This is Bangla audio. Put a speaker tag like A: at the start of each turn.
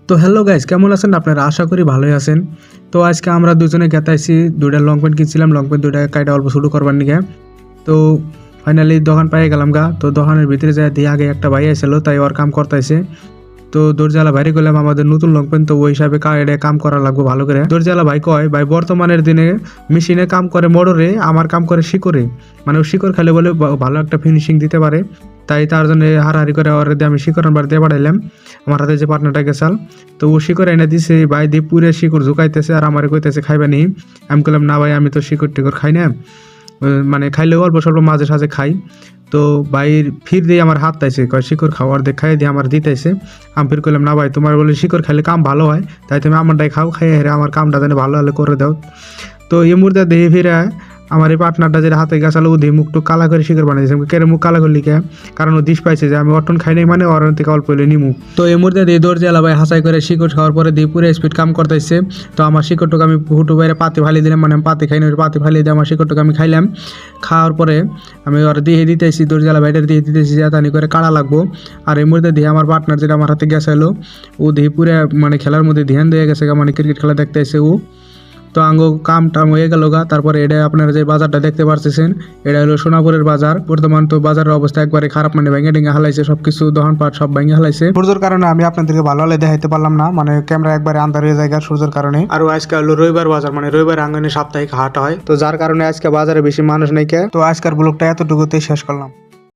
A: তো হ্যালো গাইস, কেমন আছেন আপনারা? আশা করি ভালোই আছেন। তো আজকে আমরা দুজনে গেতাইছি, দুইটা লং প্যান্ট কিনছিলাম, লং প্যান্ট দুইটা কাইটা অল্প শুরু করবার নিকে। তো ফাইনালি দোকান পাই গেলাম গা। তো দোকানের ভিতরে যায় দিয়ে আগে একটা ভাই আসছিল, তাই ওর কাম করতেছে। তো দরজালা ভাইরে কইলাম আমাদের নতুন লং প্যান্ট, তো ওই হিসাবে এটা কাম করা লাগবে ভালো করে। দরজালা ভাই কয়, ভাই বর্তমানের দিনে মেশিনে কাম করে মোটরে, আমার কাম করে শিকড়ে, মানে ও শিকড় খালে বলে ভালো একটা ফিনিশিং দিতে পারে। তাই তার জন্য হারাহারি করে ওর দিয়ে আমি শিকড় আনবার দিয়ে পাঠাইলাম। আমার হাতে যে পার্টনারটা গেছাল, তো ও শিকড় এনে দিছে, ভাই দিয়ে পুরে শিকড় ঝুঁকাইতেছে আর আমার কইতেছে খাইবা নি। আমি কইলাম না ভাই, আমি তো শিকড় টিকড় খাই না, মানে খাইলেও অল্প স্বল্প মাঝে সাঝে খাই। তো ভাইয়ের ফির দিয়ে আমার হাত তাইছে, কয় শিকড় খাওয়ার দেখাই দিয়ে আমার দিতেছে। আমি ফির কইলাম না ভাই, তোমার বলে শিকড় খাইলে কাম ভালো হয়, তাই তুমি আমারটাই খাও, খাই হেরে আমার কামটা জানি ভালো হলে করে দাও। তো এই মুহূর্তে দেখে ফিরে আমার এই পার্টনারটা যেটা হাতে গেছালো, ও দিয়ে মুখটু কালা করে শিকড় বানিয়ে দিয়েছে। কেরে মুখ কালা করলি কে? কারণ ও দিশ পাইছে যে আমি অটন খাই নাই, মানে ওর থেকে অল্প হইলে নিমু। তো এই মুহূর্তে দিয়ে দরজা ভাই হাসাই করে শিকড় খাওয়ার পরে দিয়ে পুরো স্পিড কাম করতেছে। তো আমার শিকড়টুকু আমি হুটু বাইরে পাতি ফালি দিলাম, মানে আমি পাতি খাই না, পাতি ফালি দিয়ে আমার শিকড়টুকু আমি খাইলাম। খাওয়ার পরে আমি ওর দিয়ে দিতেছি, দরজালা ভাইটার দিয়ে দিতেছি যে তানি করে কাড়া লাগবো। আর এই মুহূর্তে দিয়ে আমার পার্টনার যেটা আমার হাতে গেছালো, ও দিয়ে পুরো মানে খেলার মধ্যে ধ্যান দিয়ে গেছে, মানে ক্রিকেট খেলা দেখতে এসে ও। তো আঙ্গো কাম টাম হয়ে গেল গা। তারপরে এটা আপনারা যে বাজারটা দেখতে পারতেছেন, এটা হলো সোনাপুরের বাজার। বর্তমান তো বাজারের অবস্থা একবারে খারাপ, মানে ভেঙে টেঙে হালাইছে, সবকিছু দোকানপাট সব ভেঙে হালাইছে। সূর্যের কারণে আমি আপনাদেরকে ভালো হলে দেখাইতে পারলাম না, মানে ক্যামেরা একবারে আন্ধার হয়ে যায় সূর্যের কারণে। আর আজকে হলো রবিবার বাজার, মানে রবিবার আঙ্গনে সাপ্তাহিক হাট হয়, তো যার কারণে আজকে বাজারে বেশি মানুষ নেই কে। তো আজকের ব্লগটা এতটুকুতেই শেষ করলাম।